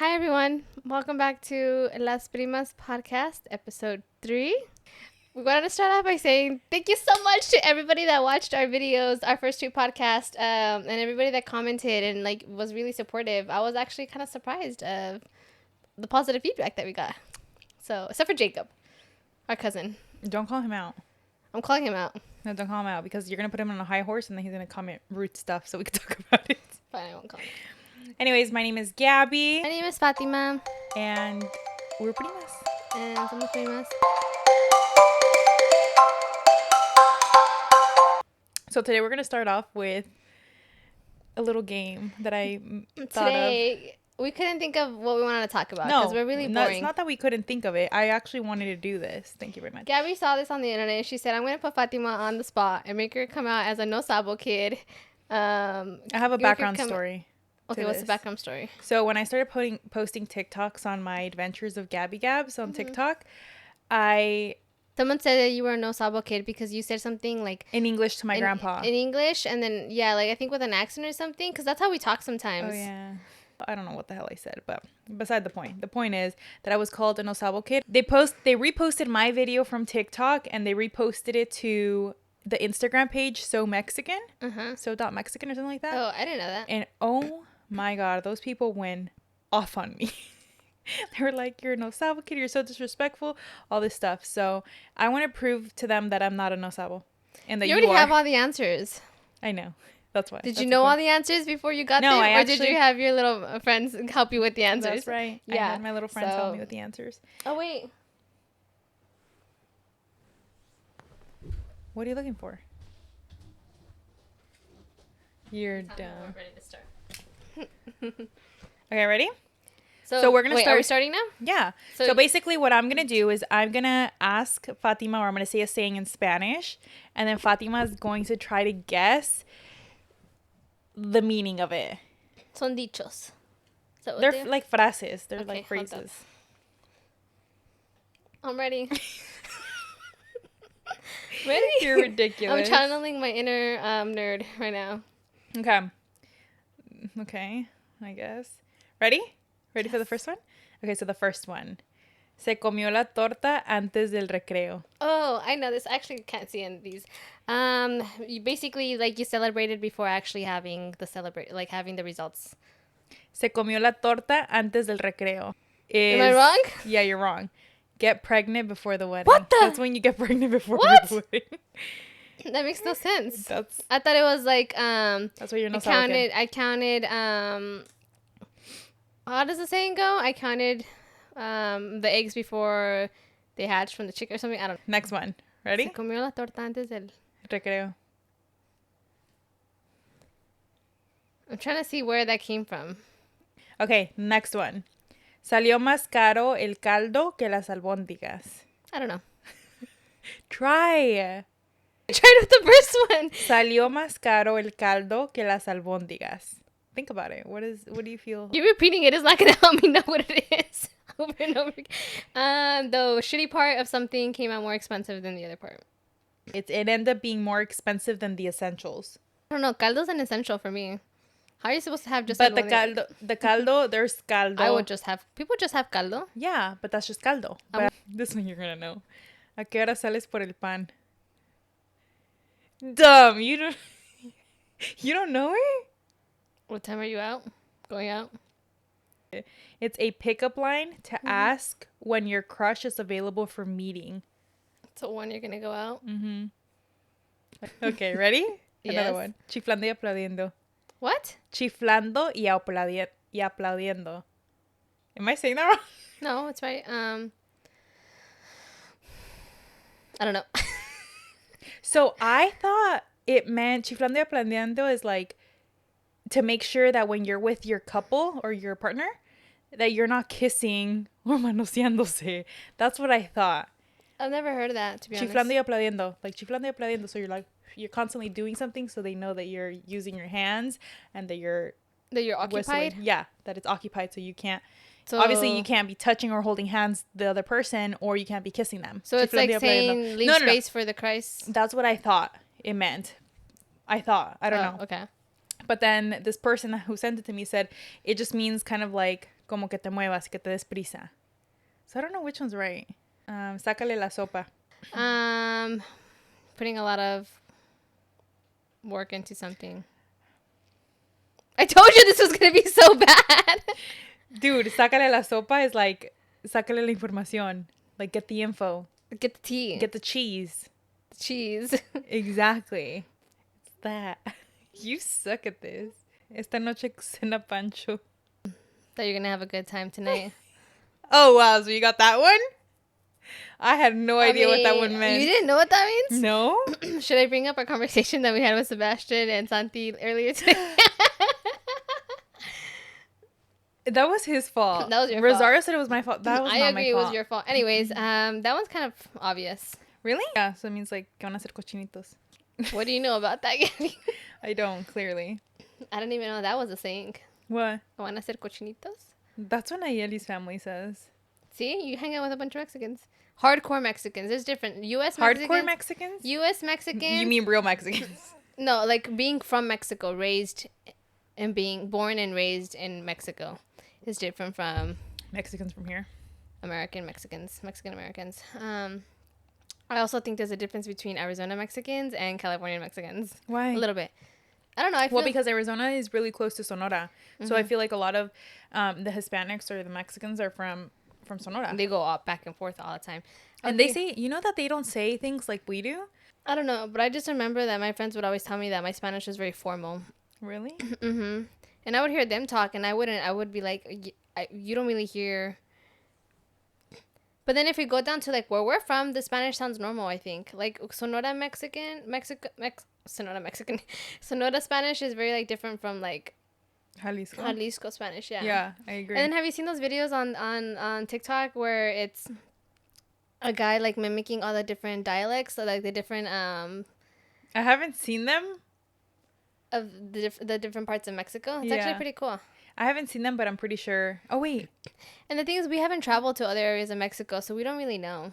Hi, everyone. Welcome back to Las Primas podcast, episode 3. We wanted to start off by saying thank you so much to everybody that watched our videos, our first 2 podcasts, and everybody that commented and was really supportive. I was actually kind of surprised of the positive feedback that we got. So, except for Jacob, our cousin. Don't call him out. I'm calling him out. No, don't call him out because you're going to put him on a high horse and then he's going to comment rude stuff so we can talk about it. Fine, I won't call him. Anyways, my name is Gaby. My name is Fatima. And we're Primas. And somos primas. So today we're going to start off with a little game that I thought Today, we couldn't think of what we wanted to talk about because we're really boring. It's not that we couldn't think of it. I actually wanted to do this. Thank you very much. Gabby saw this on the internet and she said, I'm going to put Fatima on the spot and make her come out as a no SABO kid. I have a background story. Okay, what's the background story? So when I started posting TikToks on my adventures of Gabby Gabs on TikTok, Someone said that you were a no SABO kid because you said something like... in English to my grandpa. In English, and then, I think with an accent or something, because that's how we talk sometimes. Oh, yeah. I don't know what the hell I said, but beside the point. The point is that I was called a no SABO kid. They reposted my video from TikTok, and they reposted it to the Instagram page, So Mexican. So.Mexican or something like that. Oh, I didn't know that. And oh my God, those people went off on me. They were like, you're a no SABO kid, you're so disrespectful, all this stuff. So I want to prove to them that I'm not a no SABO. And that you already have all the answers. I know. That's why. Did you know all the answers before you got there? Or did you have your little friends help you with the answers? That's right. Yeah. I had my little friends help me with the answers. Oh, wait. What are you looking for? You're dumb. We're ready to start. Okay, ready? So we're going to start. Are we starting now? Yeah. So basically what I'm going to do is I'm going to ask Fatima, or I'm going to say a saying in Spanish, and then Fatima is going to try to guess the meaning of it. Son dichos. They're like frases. They're like phrases. I'm ready. Ready? You're ridiculous. I'm channeling my inner nerd right now. Okay, I guess. Ready? Ready for the first one? Okay, so the first one. Se comió la torta antes del recreo. Oh, I know this. I actually can't see any of these. You basically, you celebrated before actually having having the results. Se comió la torta antes del recreo. Am I wrong? Yeah, you're wrong. Get pregnant before the wedding. What the? That's when you get pregnant before the wedding. That makes no sense. I thought it was that's what you're not saying. I counted how does the saying go? I counted the eggs before they hatched from the chicken or something. I don't know. Next one. Ready? Se comió la torta antes del recreo. I'm trying to see where that came from. Okay, next one. Salió más caro el caldo que las albóndigas. I don't know. Try. I tried with the first one. Salió más caro el caldo que las albóndigas. Think about it. What do you feel? You repeating it is not going to help me know what it is. Over and over again. The shitty part of something came out more expensive than the other part. It ended up being more expensive than the essentials. I don't know. Caldo's an essential for me. How are you supposed to have just... But the caldo, there's caldo. People just have caldo. Yeah, but that's just caldo. But this one you're going to know. ¿A qué hora sales por el pan? Dumb. You don't know it? What time are you out? Going out? It's a pickup line to ask when your crush is available for meeting. So when you're going to go out? Mm-hmm. Okay, ready? Yes. Another one. Chiflando y aplaudiendo. What? Chiflando y aplaudiendo. Am I saying that wrong? No, it's right. I don't know. So I thought it meant chiflando y aplaudiendo is like to make sure that when you're with your couple or your partner, that you're not kissing or manoseándose. That's what I thought. I've never heard of that, to be honest. Chiflando y aplaudiendo. Like chiflando y aplaudiendo. So you're constantly doing something so they know that you're using your hands and that you're occupied? Whistling. Yeah, that it's occupied so you can't. So obviously you can't be touching or holding hands the other person, or you can't be kissing them. So it's like saying leave space for the Christ. That's what I thought it meant. I don't know. Okay. But then this person who sent it to me said it just means kind of like como que te muevas, que te des prisa. So I don't know which one's right. Sácale la sopa. Putting a lot of work into something. I told you this was gonna be so bad. Dude, sácale la sopa is like, sácale la información. Like, get the info. Get the tea. Get the cheese. The cheese. Exactly. It's that. You suck at this. Esta noche cena Pancho. That you're gonna have a good time tonight. Oh, wow. So you got that one? I had no idea what that one meant. You didn't know what that means? No? Should I bring up our conversation that we had with Sebastian and Santi earlier today? That was his fault. That was your Rosario fault. said it was my fault. That was I not agree my fault. it was your fault. Anyways, that one's kind of obvious. Really? Yeah, so it means like que van a hacer cochinitos. What do you know about that, Gaby? I don't, clearly. I didn't even know that was a saying. What? ¿Van a ser cochinitos? That's what Nayeli's family says. See, you hang out with a bunch of Mexicans. Hardcore Mexicans. There's different. U.S. Mexicans. Hardcore Mexicans? U.S. Mexicans. You mean real Mexicans? No, like being from Mexico, raised and being born and raised in Mexico is different from Mexicans from here. Mexican Americans. I also think there's a difference between Arizona Mexicans and California Mexicans. Why? A little bit. I don't know. Well, because Arizona is really close to Sonora. Mm-hmm. So I feel like a lot of the Hispanics or the Mexicans are from Sonora. They go up back and forth all the time. And they say, you know that they don't say things like we do? I don't know, but I just remember that my friends would always tell me that my Spanish was very formal. Really? Mm-hmm. And I would hear them talk, and I would be like, you don't really hear. But then if we go down to like where we're from, the Spanish sounds normal, I think. Like Sonora Sonora Spanish is very like different from like Jalisco Spanish, yeah. Yeah, I agree. And then have you seen those videos on TikTok where it's a guy like mimicking all the different dialects, so like the different I haven't seen them. Of the different parts of Mexico. It's actually pretty cool. I haven't seen them, but I'm pretty sure. Oh, wait. And the thing is, we haven't traveled to other areas of Mexico, so we don't really know.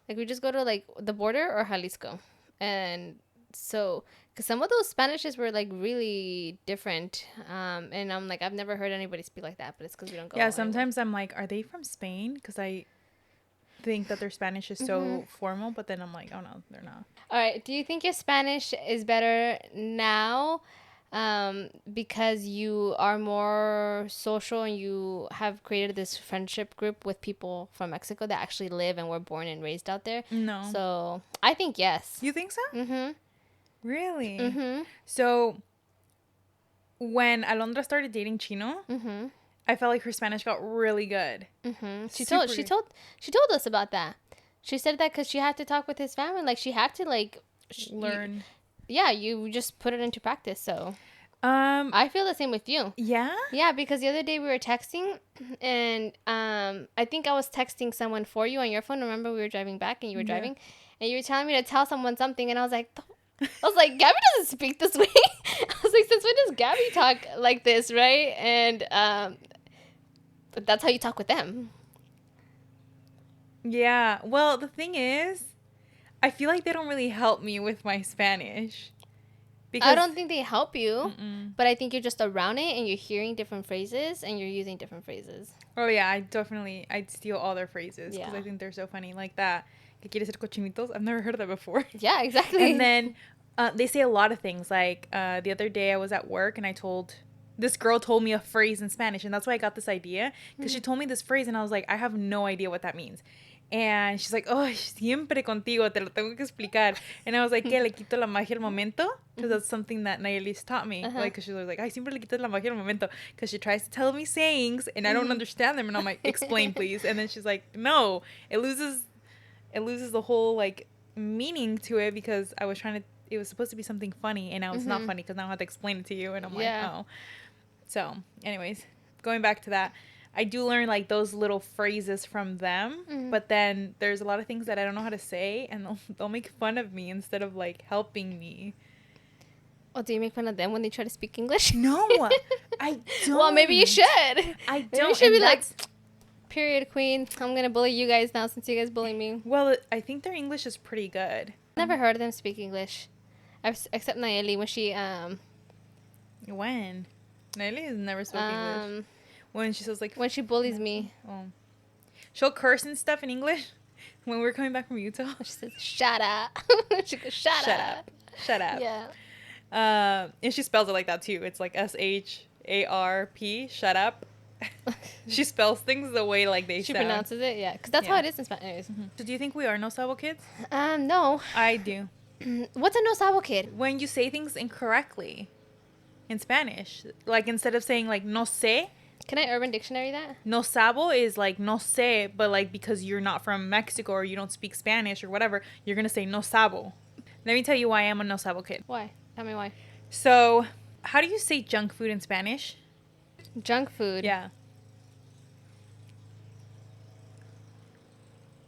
Like, we just go to, like, the border or Jalisco. And so, because some of those Spanishes were, like, really different. And I'm like, I've never heard anybody speak like that, but it's because we don't go. Yeah, sometimes I'm like, are they from Spain? Because I think that their Spanish is so formal, but then I'm like, oh, no, they're not. All right. Do you think your Spanish is better now because you are more social and you have created this friendship group with people from Mexico that actually live and were born and raised out there? No. So I think yes. You think so? Mm-hmm. Really? Mm-hmm. So when Alondra started dating Chino, I felt like her Spanish got really good. Mm-hmm. She told us about that. She said that because she had to talk with his family. Like, she had to, like... learn. You just put it into practice, so... I feel the same with you. Yeah? Yeah, because the other day we were texting, and I think I was texting someone for you on your phone. Remember, we were driving back, and you were driving, and you were telling me to tell someone something, and I was like, Gabby doesn't speak this way. I was like, since when does Gabby talk like this, right? And but that's how you talk with them. Yeah. Well, the thing is, I feel like they don't really help me with my Spanish. Because I don't think they help you, but I think you're just around it and you're hearing different phrases and you're using different phrases. Oh, yeah. I'd steal all their phrases because I think they're so funny. Like that, ¿qué quieres ser cochinitos? I've never heard of that before. Yeah, exactly. And then they say a lot of things. Like the other day I was at work and this girl told me a phrase in Spanish, and that's why I got this idea, because she told me this phrase and I was like, I have no idea what that means. And she's like, oh, siempre contigo, te lo tengo que explicar. And I was like, ¿qué? ¿Le quito la magia al momento? Because that's something that Nayelis taught me. Like, because she was like, ay, siempre le quitas la magia al momento. Because she tries to tell me sayings and I don't understand them. And I'm like, explain, please. And then she's like, no, it loses the whole, like, meaning to it, because it was supposed to be something funny, and now it's not funny because now I have to explain it to you. And I'm like, oh. So, anyways, going back to that, I do learn, like, those little phrases from them, but then there's a lot of things that I don't know how to say, and they'll make fun of me instead of, like, helping me. Oh, do you make fun of them when they try to speak English? No, I don't. Well, maybe you should. I don't. Maybe you should be like, period, queen. I'm going to bully you guys now since you guys bully me. Well, I think their English is pretty good. Never heard of them speak English. Except Nayeli when she... When? Nayeli has never spoken English. When she says like... When she bullies me. Oh. She'll curse and stuff in English. When we were coming back from Utah. She says, shut up. She goes, shut up. Shut up. Yeah. And she spells it like that too. It's like SHARP. Shut up. She spells things the way like they She sound. pronounces it, yeah. Because that's how it is in Spanish. Mm-hmm. So do you think we are no sabo kids? No. I do. What's a no sabo kid? When you say things incorrectly in Spanish. Like instead of saying like no sé. Can I Urban Dictionary that? No sabo is like no sé, but like because you're not from Mexico or you don't speak Spanish or whatever, you're going to say no sabo. Let me tell you why I am a no sabo kid. Why? Tell me why. So, how do you say junk food in Spanish? Junk food? Yeah.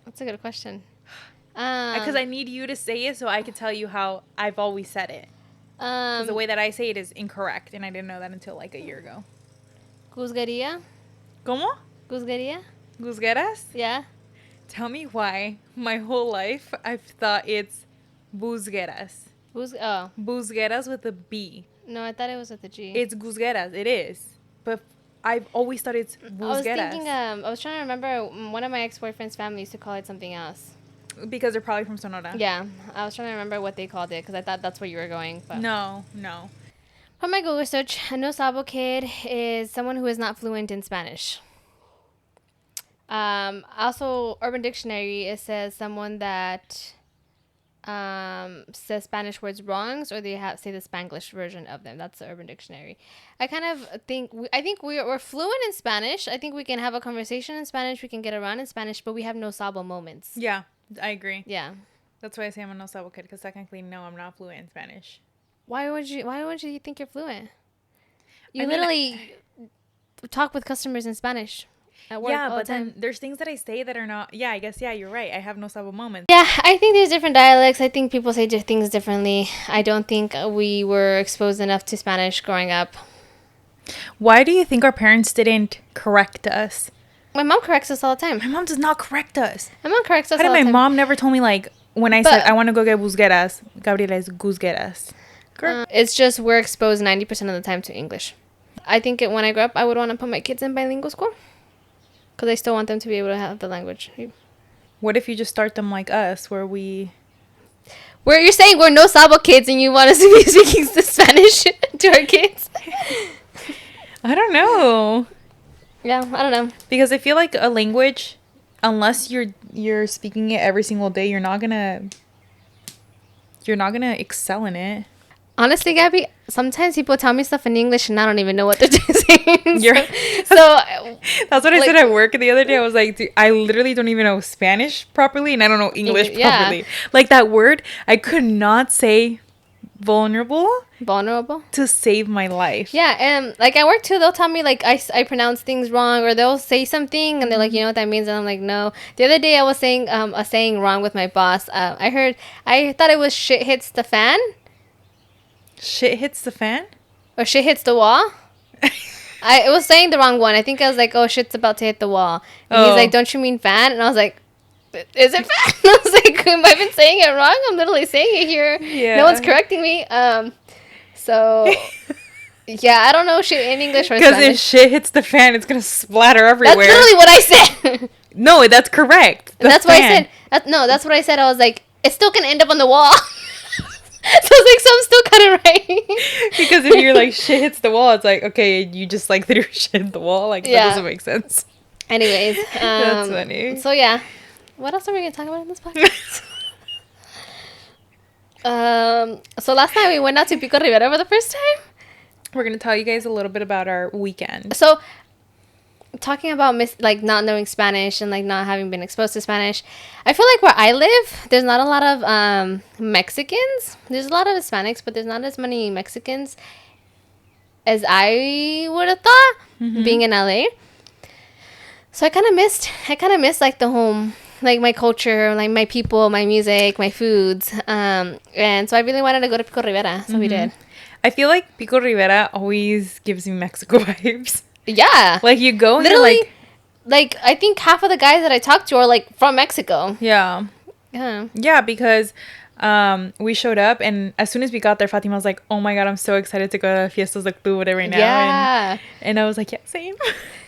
That's a good question. Because I need you to say it so I can tell you how I've always said it. Because the way that I say it is incorrect, and I didn't know that until like a year ago. Guzgueria? ¿Cómo? Guzgueria? ¿Guzgueras? Yeah. Tell me why my whole life I've thought it's buzgueras. Oh. Buzgueras with a B. No, I thought it was with a G. It's guzgueras. It is. But I've always thought it's buzgueras. I was thinking, I was trying to remember, one of my ex-boyfriend's family used to call it something else. Because they're probably from Sonora. Yeah. I was trying to remember what they called it because I thought that's where you were going. But. No. From my Google search, a no sabo kid is someone who is not fluent in Spanish. Also, Urban Dictionary, it says someone that says Spanish words wrongs, or they say the Spanglish version of them. That's the Urban Dictionary. I kind of think we're fluent in Spanish. I think we can have a conversation in Spanish. We can get around in Spanish, but we have no sabo moments. Yeah, I agree. Yeah. That's why I say I'm a no sabo kid, because technically, no, I'm not fluent in Spanish. Why would you think you're fluent? You literally talk with customers in Spanish at work. Yeah, all but the time. then there's things that I say that are not. Yeah, I guess. Yeah, you're right. I have no sabo moments. Yeah, I think there's different dialects. I think people say things differently. I don't think we were exposed enough to Spanish growing up. Why do you think our parents didn't correct us? My mom corrects us all the time. My mom does not correct us. My mom corrects us How all did the my time. mom never told me, like, when I said I want to go get busgueras, Gabriela is guzgueras. It's just we're exposed 90% of the time to English. I think when I grow up, I would want to put my kids in bilingual school. Because I still want them to be able to have the language. What if you just start them like us, where we... Where you're saying we're no sabo kids and you want us to be speaking Spanish to our kids? I don't know. Yeah, I don't know. Because I feel like a language, unless you're speaking it every single day, you're not gonna excel in it. Honestly, Gabby, sometimes people tell me stuff in English and I don't even know what they're saying. So that's what I said at work the other day. I was like, dude, I literally don't even know Spanish properly and I don't know English properly. Like that word, I could not say vulnerable to save my life. Yeah, and like at work too, they'll tell me like I pronounce things wrong, or they'll say something and they're like, you know what that means, and I'm like, no. The other day I was saying a saying wrong with my boss. I thought it was shit hits the fan. Shit hits the fan? Or shit hits the wall? I was saying the wrong one. I think I was like, oh, shit's about to hit the wall. And he's like, don't you mean fan? And I was like, is it fan? I was like, have I been saying it wrong? I'm literally saying it here. Yeah. No one's correcting me. So, yeah, I don't know shit in English or Spanish. Because if shit hits the fan, it's going to splatter everywhere. That's literally what I said. No, that's correct. That's what I said. That's what I said. I was like, it still can end up on the wall. So I was like, so I'm still kind of right. Because if you're like, shit hits the wall, it's like, okay, you just like threw shit at the wall. Like, that doesn't make sense. Anyways. That's funny. So, yeah. What else are we going to talk about in this podcast? So last night we went out to Pico Rivera for the first time. We're going to tell you guys a little bit about our weekend. So, talking about not knowing Spanish and like not having been exposed to Spanish, I feel like where I live, there's not a lot of Mexicans. There's a lot of Hispanics, but there's not as many Mexicans as I would have thought, being in LA. So I kind of missed like the home, like my culture, like my people, my music, my foods. And so I really wanted to go to Pico Rivera, so we did. I feel like Pico Rivera always gives me Mexico vibes. Yeah. Like you go and literally, like I think half of the guys that I talked to are like from Mexico. Yeah. Yeah. Yeah, because We showed up, and as soon as we got there, Fatima was like, "Oh my god, I'm so excited to go to Fiestas de Octubre right now." Yeah. And I was like, "Yeah, same."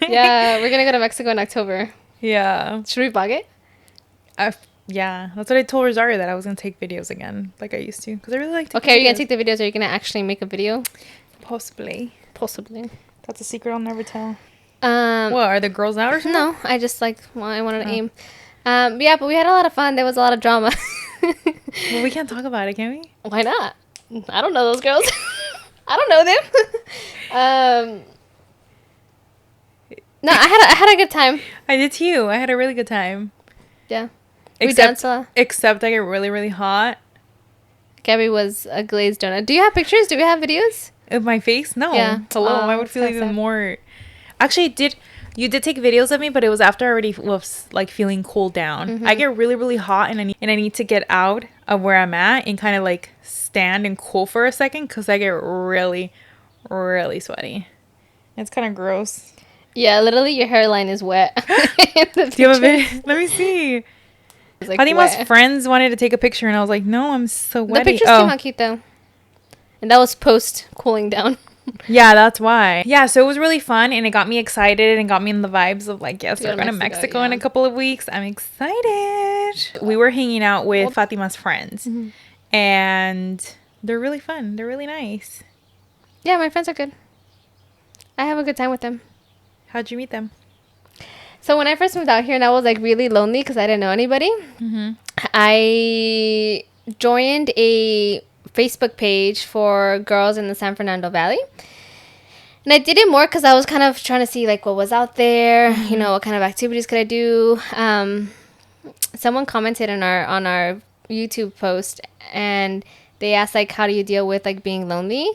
Yeah, we're gonna go to Mexico in October. Yeah. Should we bug it? Yeah, that's what I told Rosario, that I was gonna take videos again, like I used to, because I really like to. Okay, are you gonna take the videos, or are you gonna actually make a video? Possibly. Possibly. That's a secret I'll never tell. What are the girls out or something? No, I just I wanted to aim. Yeah, but we had a lot of fun. There was a lot of drama. Well, we can't talk about it, can we? Why not? I don't know those girls. I don't know them. No, I had a good time. I did too. I had a really good time. Yeah. We danced a lot. Except I get really, really hot. Gabby was a glazed donut. Do you have pictures? Do we have videos? Of my face? No. Yeah. Hello. I would feel even more. Actually, you did take videos of me, but it was after I already was like feeling cooled down. Mm-hmm. I get really, really hot, and I need to get out of where I'm at and kind of like stand and cool for a second, because I get really, really sweaty. It's kind of gross. Yeah, literally your hairline is wet. Do you have a video? Let me see. Like Fatima's friends wanted to take a picture, and I was like, no, I'm so wetty. The pictures came out cute though. And that was post cooling down. Yeah, that's why. Yeah, so it was really fun, and it got me excited and got me in the vibes of like, yes, we're going to Mexico in a couple of weeks. I'm excited. We were hanging out with Fatima's friends, and they're really fun. They're really nice. Yeah, my friends are good. I have a good time with them. How'd you meet them? So when I first moved out here and I was like really lonely because I didn't know anybody, I joined a Facebook page for girls in the San Fernando Valley. And I did it more because I was kind of trying to see like what was out there, you know, what kind of activities could I do. Someone commented on our YouTube post, and they asked like, how do you deal with like being lonely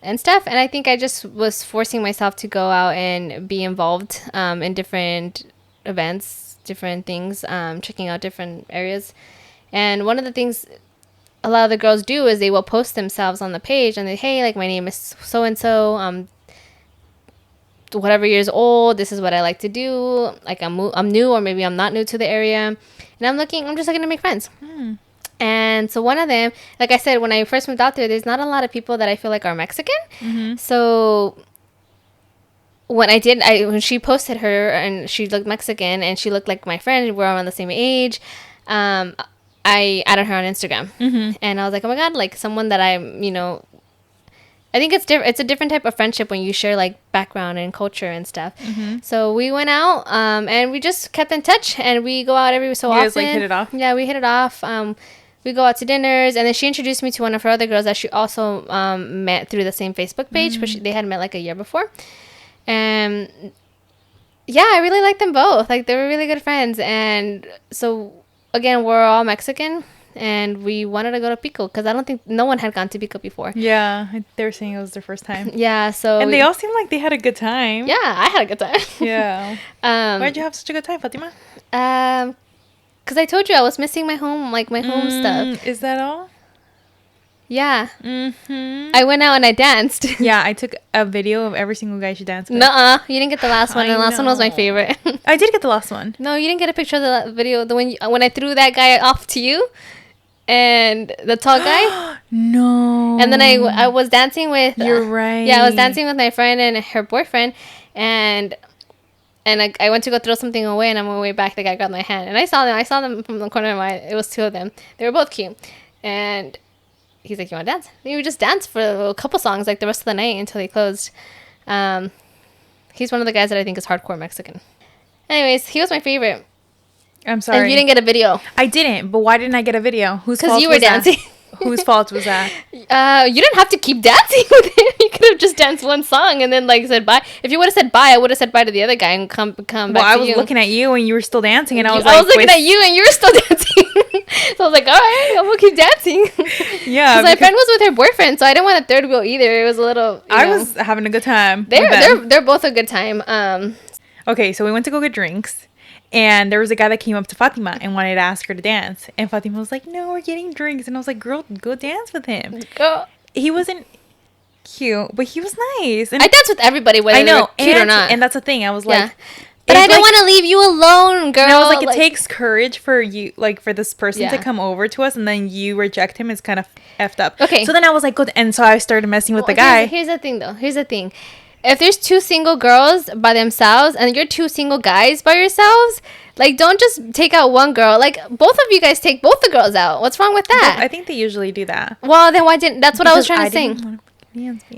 and stuff? And I think I just was forcing myself to go out and be involved in different events, different things, checking out different areas. And one of the things a lot of the girls do is they will post themselves on the page, and they, hey, like my name is so and so, whatever years old, this is what I like to do. Like I'm new, or maybe I'm not new to the area, and I'm just looking to make friends. And so one of them, like I said, when I first moved out there's not a lot of people that I feel like are Mexican. So when she posted her and she looked Mexican and she looked like my friend, we're around the same age, I added her on Instagram. And I was like, oh my god, like someone that I'm, you know, I think it's a different type of friendship when you share like background and culture and stuff. So we went out and we just kept in touch, and we go out every so often. You guys like hit it off? Yeah, we hit it off. We go out to dinners, and then she introduced me to one of her other girls that she also met through the same Facebook page, but they had met like a year before. And yeah, I really liked them both. Like they were really good friends. And so again, we're all Mexican, and we wanted to go to Pico because I don't think no one had gone to Pico before. Yeah, they were saying it was their first time. Yeah, so and they all seemed like they had a good time. Yeah, I had a good time. Yeah. Why'd you have such a good time, Fatima? Because I told you I was missing my home, like my home stuff. Is that all? Yeah. I went out and I danced. Yeah, I took a video of every single guy she danced with. Nuh-uh. You didn't get the last one. The last one was my favorite. I did get the last one. No, you didn't get a picture of the video. When I threw that guy off to you, and the tall guy. No. And then I was dancing with. You're right. Yeah, I was dancing with my friend and her boyfriend, and I went to go throw something away, and on my way back, the guy grabbed my hand, and I saw them from the corner of my. It was two of them. They were both cute, and he's like, "You want to dance?" And we just danced for a couple songs, like the rest of the night until they closed. He's one of the guys that I think is hardcore Mexican. Anyways, he was my favorite. I'm sorry. And you didn't get a video. I didn't, but why didn't I get a video? Whose fault was that? Because you were dancing. Whose fault was that? You didn't have to keep dancing with him. You could have just danced one song and then like said bye. If you would have said bye, I would have said bye to the other guy and come back to you. Well, I was looking at you and you were still dancing, and I was looking at you and you were still dancing. So I was like, all right, I'm gonna keep dancing. Yeah, because my friend was with her boyfriend, so I didn't want a third wheel either. It was a little. I was having a good time. They're both a good time. Okay, so we went to go get drinks. And there was a guy that came up to Fatima and wanted to ask her to dance. And Fatima was like, no, we're getting drinks. And I was like, girl, go dance with him. He wasn't cute, but he was nice. And I dance with everybody, whether they're cute or not. And that's the thing. I was like, But I didn't want to leave you alone, girl. And I was like, it takes courage for you, like, for this person to come over to us, and then you reject him is kind of effed up. Okay. So then I was like, good. And so I started messing with the guy. Here's the thing, though. Here's the thing. If there's 2 single girls by themselves and you're 2 single guys by yourselves, like, don't just take out one girl. Like, both of you guys take both the girls out. What's wrong with that? But I think they usually do that. Well, then why didn't... That's what I was trying to say.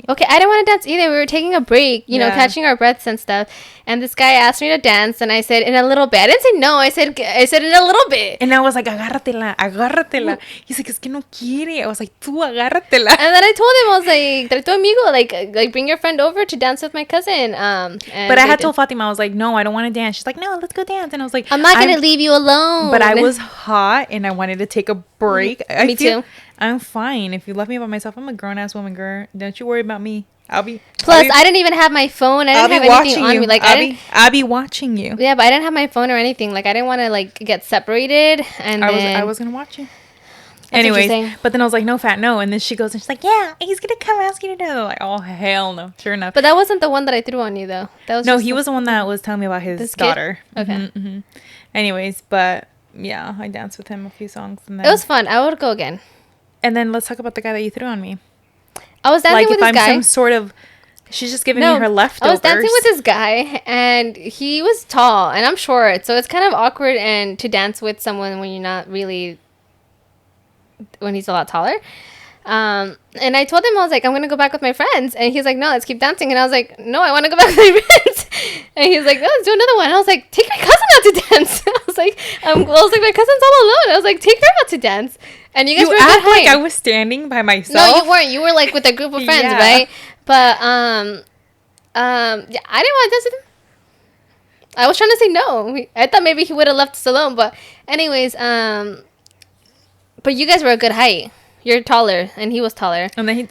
Okay, I didn't want to dance either. We were taking a break, you know, catching our breaths and stuff. And this guy asked me to dance, and I said, in a little bit. I didn't say no. I said in a little bit. And I was like, agárratela. He's like, es que no quiere. I was like, tú agárratela. And then I told him, I was like, trae tu amigo, like bring your friend over to dance with my cousin. But I had told Fatima, I was like, no, I don't want to dance. She's like, no, let's go dance. And I was like, I'm not going to leave you alone. But I was hot, and I wanted to take a break. Me too. I'm fine. If you left me by myself, I'm a grown-ass woman, girl. Don't you worry about me. I didn't even have my phone. I didn't have anything on me. Like, I'll be watching you. Yeah, but I didn't have my phone or anything. Like, I didn't want to, like, get separated. And I was going to watch you. Anyways, but then I was like, no, Fat, no. And then she goes and she's like, yeah, he's going to come ask you to do it. Like, oh, hell no. Sure enough. But that wasn't the one that I threw on you, though. That was no, he was the one that was telling me about his daughter. Kid? Okay. Mm-hmm, mm-hmm. Anyways, but yeah, I danced with him a few songs. And then, it was fun. I would go again. And then let's talk about the guy that you threw on me. I was dancing with this guy. Some sort of... She's just giving me her leftovers. I was dancing with this guy, and he was tall, and I'm short, so it's kind of awkward and to dance with someone when you're not really... when he's a lot taller. And I told him, I was like, I'm going to go back with my friends. And he's like, no, let's keep dancing. And I was like, no, I want to go back with my friends. And he's like, no, let's do another one. And I was like, take my cousin out to dance. I was like, my cousin's all alone. I was like, take her out to dance. And you guys were act like I was standing by myself. No, you weren't. You were like with a group of friends, right? But yeah, I didn't want to dance with him. I was trying to say no. I thought maybe he would have left us alone. But anyways, but you guys were a good height. You're taller, and he was taller. And then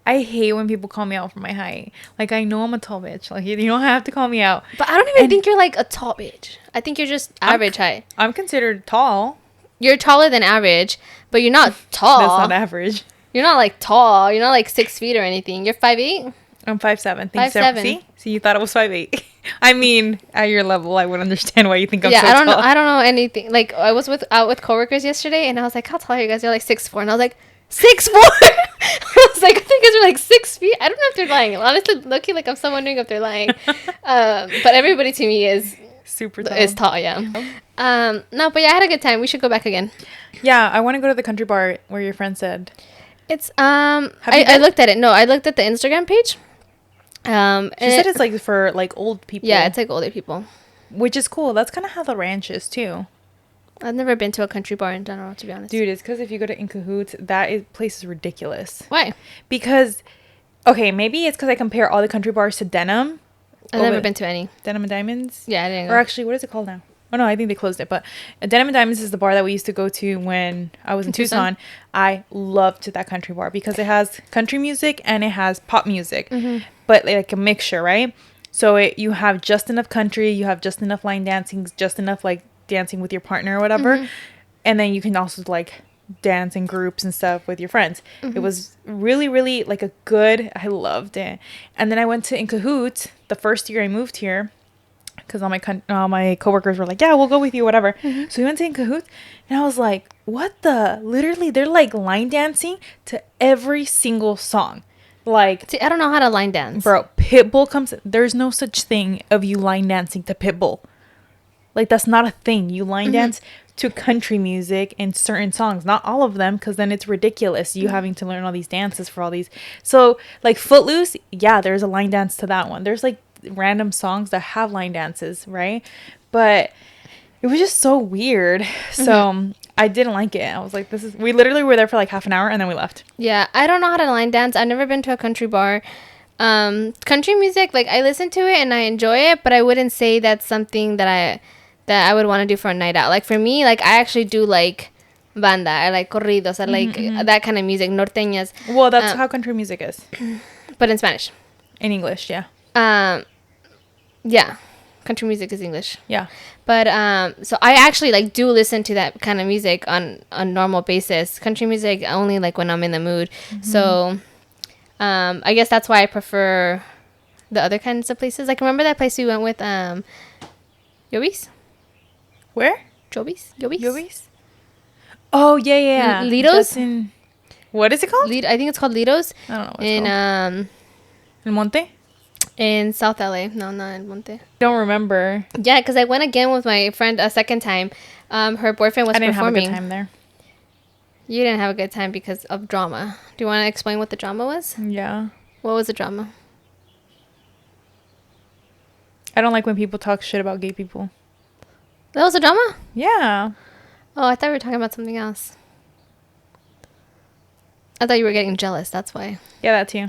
I hate when people call me out for my height. Like, I know I'm a tall bitch. Like, you don't have to call me out. But I don't even think you're like a tall bitch. I think you're just average height. I'm considered tall. You're taller than average, but you're not tall. That's not average. You're not like tall. You're not like 6 feet or anything. You're 5'8". I'm 5'7". 5'7". See, you thought I was 5'8". I mean, at your level, I would understand why you think I'm so tall. Yeah, I don't know anything. Like, I was out with coworkers yesterday, and I was like, how tall are you guys? You're like 6'4". And I was like, 6'4"? I was like, I think you guys are like 6 feet. I don't know if they're lying. Honestly, looking like I'm still wondering if they're lying. But everybody to me is super tall. Is tall, yeah. No, but yeah, I had a good time. We should go back again. Yeah, I want to go to the country bar where your friend said. It's I looked at it. No, I looked at the Instagram page. She said it's like for like old people. Yeah, it's like older people. Which is cool. That's kind of how the ranch is too. I've never been to a country bar in general, to be honest. Dude, it's because if you go to In Cahoots, place is ridiculous. Why? Because, okay, maybe it's because I compare all the country bars to Denim. I've never been to any. Denim and Diamonds? Yeah, I didn't go. Or actually, what is it called now? Oh, no, I think they closed it. But Denim and Diamonds is the bar that we used to go to when I was in Tucson. I loved that country bar because it has country music and it has pop music. Mm-hmm. But like a mixture, right? So you have just enough country, you have just enough line dancing, just enough like dancing with your partner or whatever. Mm-hmm. And then you can also like dance in groups and stuff with your friends. Mm-hmm. It was really, really like I loved it. And then I went to In Cahoots the first year I moved here. Because all my coworkers were like, yeah, we'll go with you, whatever. Mm-hmm. So we went to In Cahoots, and I was like, what the? Literally, they're like line dancing to every single song. Like, see, I don't know how to line dance. Bro, Pitbull comes. There's no such thing of you line dancing to Pitbull. Like, that's not a thing. You line dance to country music and certain songs. Not all of them, because then it's ridiculous. You having to learn all these dances for all these. So, like, Footloose, yeah, there's a line dance to that one. There's, like, random songs that have line dances, right? But it was just so weird. So I didn't like it. I was like, we literally were there for like half an hour and then we left. Yeah, I don't know how to line dance. I've never been to a country bar. Country music, like I listen to it and I enjoy it, but I wouldn't say that's something that I would want to do for a night out. Like for me, like I actually do like banda, I like corridos, I like that kind of music, norteñas. Well, that's how country music is. But in Spanish. In English, yeah. Yeah, country music is English. Yeah. But so I actually like do listen to that kind of music on a normal basis. Country music only like when I'm in the mood. Mm-hmm. So I guess that's why I prefer the other kinds of places. Like, remember that place we went with Yobis? Where? Yobis? Oh, yeah. Lido's? What is it called? I think it's called Lido's. I don't know what it's called. In Monte? In South LA. No, not in Monte. Don't remember. Yeah, because I went again with my friend a second time. Her boyfriend was performing. I didn't have a good time there. You didn't have a good time because of drama. Do you want to explain what the drama was? Yeah. What was the drama? I don't like when people talk shit about gay people. That was a drama? Yeah. Oh, I thought we were talking about something else. I thought you were getting jealous. That's why. Yeah, that too.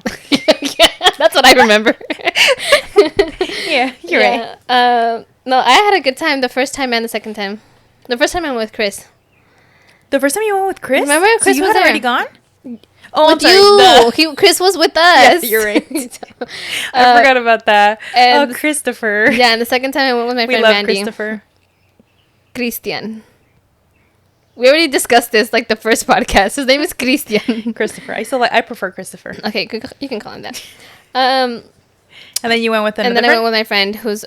Yeah, that's what I remember. Yeah, you're right. No, I had a good time the first time and the second time. The first time I went with Chris. The first time you went with Chris? Remember Chris so you was had there. Already gone? Oh, with you. Chris was with us. Yeah, you're right. I forgot about that. Oh, Christopher. Yeah, and the second time I went with my friend Mandy. We love Christopher. Christian. We already discussed this, like, the first podcast. His name is Christian. Christopher. I prefer Christopher. Okay, you can call him that. And then you went with another friend? I went with my friend who's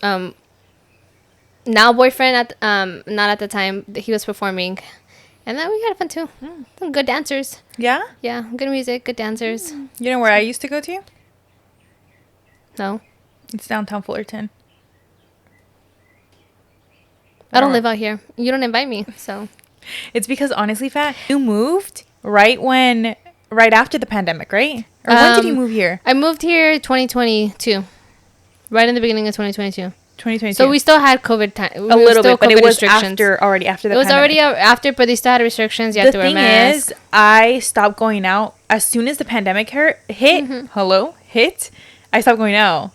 now boyfriend not at the time that he was performing. And then we had fun too. Some good dancers. Yeah? Yeah, good music, good dancers. You know where I used to go to? No. It's downtown Fullerton. I don't live out here. You don't invite me, so. It's because, honestly, Fat, you moved right after the pandemic, right? Or when did you move here? I moved here 2022. Right in the beginning of 2022. 2022. So we still had COVID time. A little bit, but it was already after the pandemic. It was already after, but they still had restrictions. You had to wear a mask. The thing is, I stopped going out as soon as the pandemic hit. Hit. I stopped going out.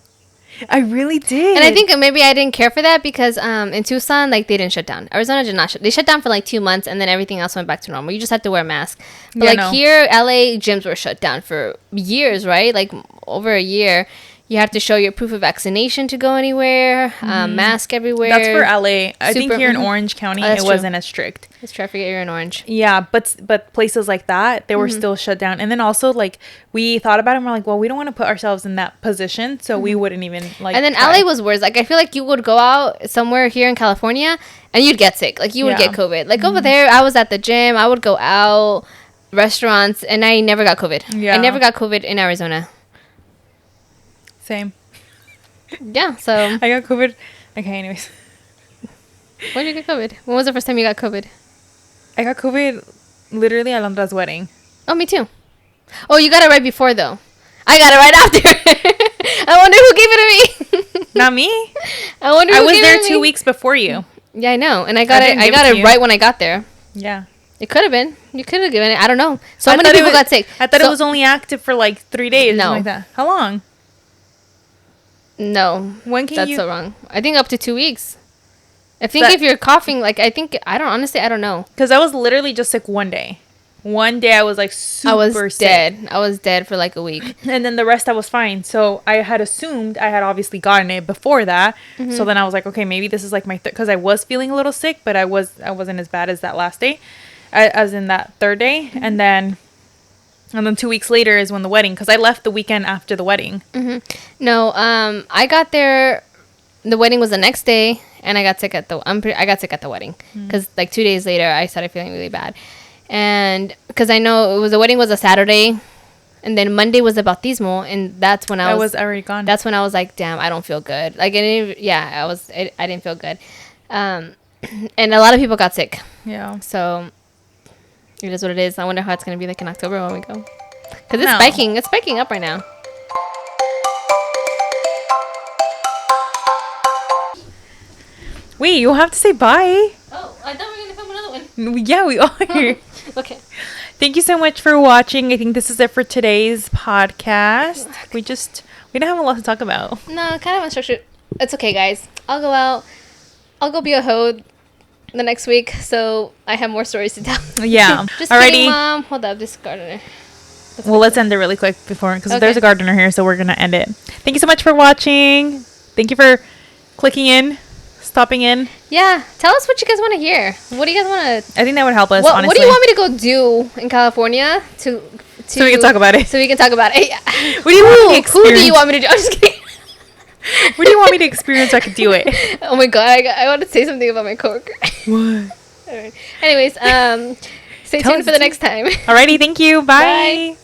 I really did. And I think maybe I didn't care for that because in Tucson, like, they didn't shut down. Arizona did not they shut down for like 2 months, and then everything else went back to normal. You just had to wear a mask. But here, LA gyms were shut down for years, right? Like over a year. You have to show your proof of vaccination to go anywhere. Mask everywhere. That's for LA. I think here in Orange County, it wasn't as strict. Let's try to forget you're in Orange. Yeah, but places like that, they were still shut down. And then also, like, we thought about it and we're like, well, we don't want to put ourselves in that position, so we wouldn't even, like, and then LA was worse. Like, I feel like you would go out somewhere here in California and you'd get sick. Like, you would get COVID. Like, over there, I was at the gym. I would go out, restaurants, and I never got COVID. Yeah. I never got COVID in Arizona. Same. Yeah, so. I got COVID. Okay, anyways. When did you get COVID? When was the first time you got COVID? I got COVID literally at Alondra's wedding. Oh, me too. Oh, you got it right before, though. I got it right after. I wonder who gave it to me. Not me. I wonder who gave it to me. I was there 2 weeks weeks before you. Yeah, I know. And I got it right when I got there. Yeah. It could have been. You could have given it. I don't know. So many people got sick. I thought it was only active for like 3 days. No. Like that. How long? No. When can That's so wrong. I think up to 2 weeks. I think if you're coughing, like, I don't know. Because I was literally just sick one day. One day I was like super sick. Dead. I was dead for like a week. And then the rest I was fine. So I had assumed I had obviously gotten it before that. So then I was like, okay, maybe this is like my because I was feeling a little sick, but I wasn't as bad as that last day, as in that third day. And then 2 weeks later is when the wedding, because I left the weekend after the wedding. No, I got there. The wedding was the next day, and I got sick at the wedding because like 2 days later I started feeling really bad. And because I know the wedding was a Saturday, and then Monday was the baptismo, and that's when I was already gone. That's when I was like, damn, I don't feel good. Like, I didn't feel good. And a lot of people got sick. Yeah. So it is what it is. I wonder how it's gonna be like in October when we go, because it's spiking. It's spiking up right now. Wait, you'll have to say bye. Oh, I thought we were gonna film another one. Yeah, we are. Okay. Thank you so much for watching. I think this is it for today's podcast. We didn't have a lot to talk about. No, kind of unstructured. It's okay, guys. I'll go out. I'll go be a hoe the next week, so I have more stories to tell. Yeah. Just kidding, Mom. Hold up, this gardener. Well, let's end it really quick because there's a gardener here, so we're gonna end it. Thank you so much for watching. Thank you for clicking in. Stopping in. Yeah, tell us what you guys want to hear. What do you guys want to? I think that would help us. Honestly. What do you want me to go do in California so we can talk about it? So we can talk about it. What do you want me to experience? Who do you want me to do? I'm just kidding. What do you want me to experience so I can do it? Oh my god, I want to say something about my coworker. What? All right. Anyways, stay tuned for the next time. Alrighty, thank you. Bye. Bye.